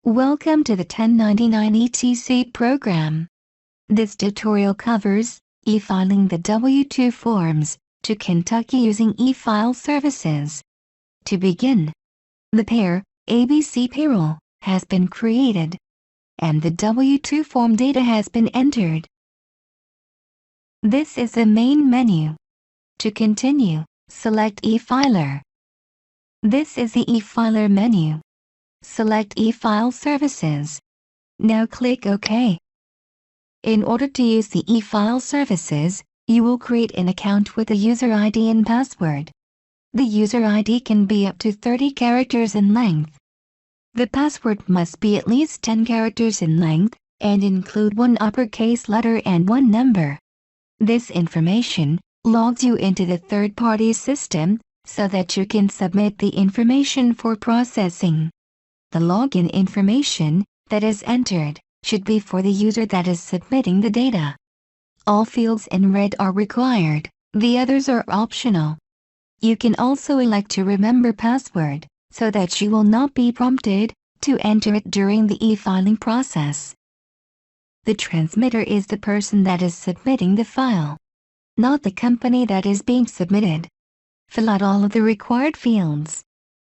Welcome to the 1099 ETC program. This tutorial covers e-filing the W-2 forms to Kentucky using e-file services. To begin, the pair ABC payroll has been created, and the W-2 form data has been entered. This is the main menu. To continue, select e-filer. This is the e-filer menu. Select e-file services. Now click OK. In order to use the e-file services, you will create an account with a user ID and password. The user ID can be up to 30 characters in length. The password must be at least 10 characters in length, and include one uppercase letter and one number. This information logs you into the third-party system, so that you can submit the information for processing. The login information that is entered should be for the user that is submitting the data. All fields in red are required, the others are optional. You can also elect to remember password, so that you will not be prompted to enter it during the e-filing process. The transmitter is the person that is submitting the file, not the company that is being submitted. Fill out all of the required fields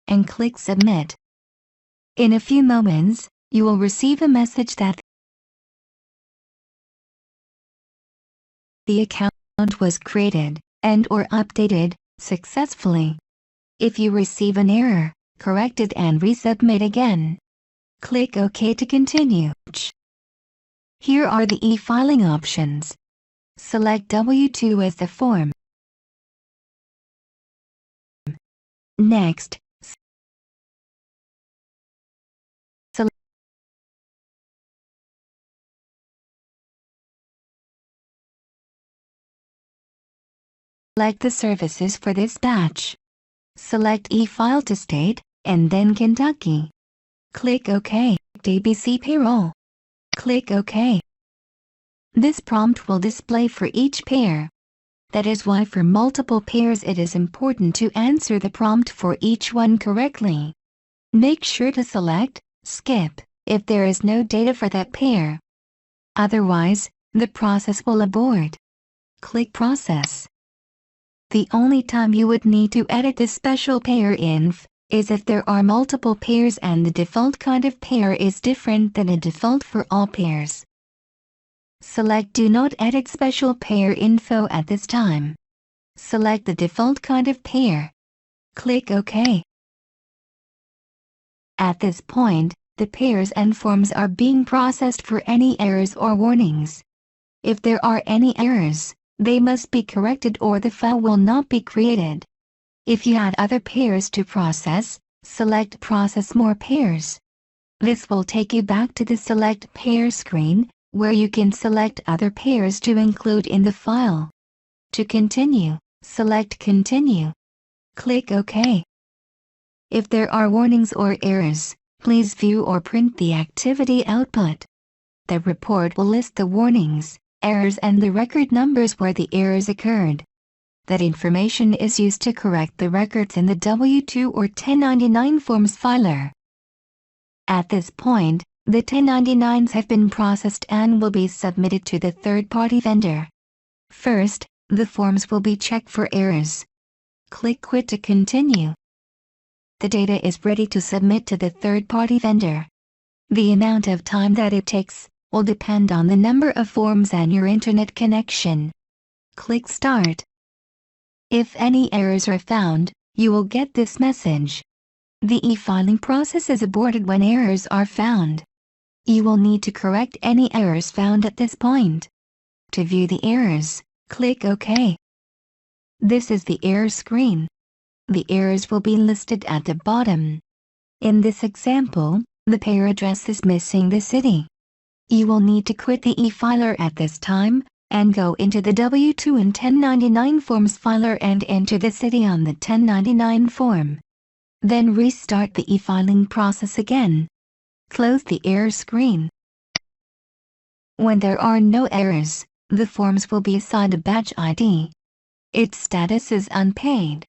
and click Submit. In a few moments, you will receive a message that the account was created and/or updated successfully. If you receive an error, correct it and resubmit again. Click OK to continue. Here are the e-filing options. Select W-2 as the form. Next, select the services for this batch. Select e-file to state, and then Kentucky. Click OK. ABC payroll. Click OK. This prompt will display for each pair. That is why for multiple pairs it is important to answer the prompt for each one correctly. Make sure to select Skip if there is no data for that pair. Otherwise, the process will abort. Click Process. The only time you would need to edit this special pair inf is if there are multiple pairs and the default kind of pair is different than a default for all pairs. Select Do Not Edit Special Pair Info at this time. Select the default kind of pair. Click OK. At this point, the pairs and forms are being processed for any errors or warnings. If there are any errors, they must be corrected or the file will not be created. If you had other pairs to process, select Process More Pairs. This will take you back to the Select Pair screen, where you can select other pairs to include in the file. To continue, select Continue. Click OK. If there are warnings or errors, please view or print the activity output. The report will list the warnings, errors and the record numbers where the errors occurred. That information is used to correct the records in the W-2 or 1099 forms filer. At this point, the 1099s have been processed and will be submitted to the third-party vendor. First, the forms will be checked for errors. Click Quit to continue. The data is ready to submit to the third-party vendor. The amount of time that it takes will depend on the number of forms and your internet connection. Click Start. If any errors are found, you will get this message. The e-filing process is aborted when errors are found. You will need to correct any errors found at this point. To view the errors, click OK. This is the error screen. The errors will be listed at the bottom. In this example, the pair address is missing the city. You will need to quit the e-filer at this time, and go into the W-2 and 1099 forms filer and enter the city on the 1099 form. Then restart the e-filing process again. Close the error screen. When there are no errors, the forms will be assigned a batch ID. Its status is unpaid.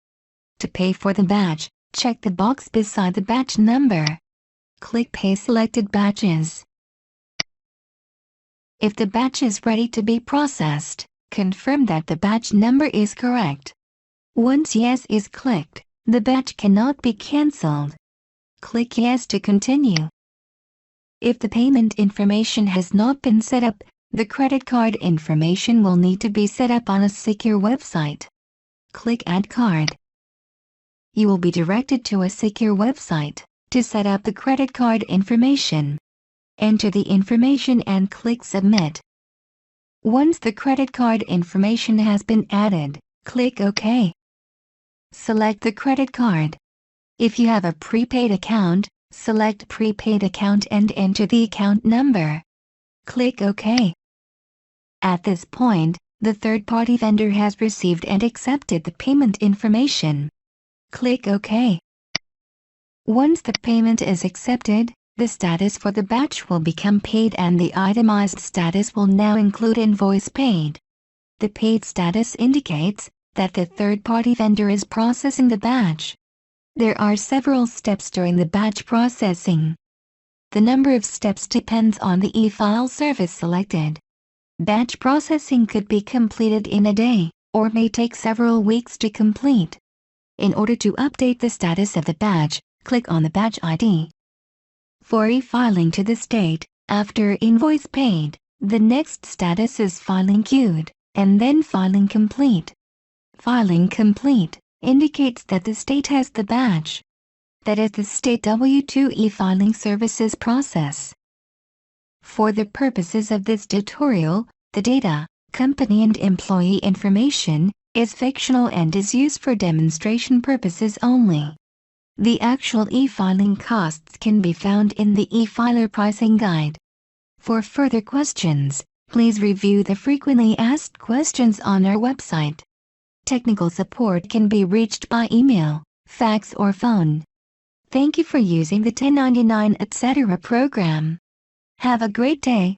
To pay for the batch, check the box beside the batch number. Click Pay selected batches. If the batch is ready to be processed, confirm that the batch number is correct. Once Yes is clicked, the batch cannot be cancelled. Click Yes to continue. If the payment information has not been set up, the credit card information will need to be set up on a secure website. Click Add Card. You will be directed to a secure website to set up the credit card information. Enter the information and click Submit. Once the credit card information has been added, click OK. Select the credit card. If you have a prepaid account, select Prepaid Account and enter the account number. Click OK. At this point, the third-party vendor has received and accepted the payment information. Click OK. Once the payment is accepted, the status for the batch will become paid and the itemized status will now include invoice paid. The paid status indicates that the third-party vendor is processing the batch. There are several steps during the batch processing. The number of steps depends on the e-file service selected. Batch processing could be completed in a day, or may take several weeks to complete. In order to update the status of the batch, click on the batch ID. For e-filing to this date, after invoice paid, the next status is filing queued, and then filing complete. Filing complete indicates that the state has the batch. That is the state W-2 e-filing services process. For the purposes of this tutorial, the data, company and employee information, is fictional and is used for demonstration purposes only. The actual e-filing costs can be found in the e-filer pricing guide. For further questions, please review the frequently asked questions on our website. Technical support can be reached by email, fax or phone. Thank you for using the 1099 etc. program. Have a great day.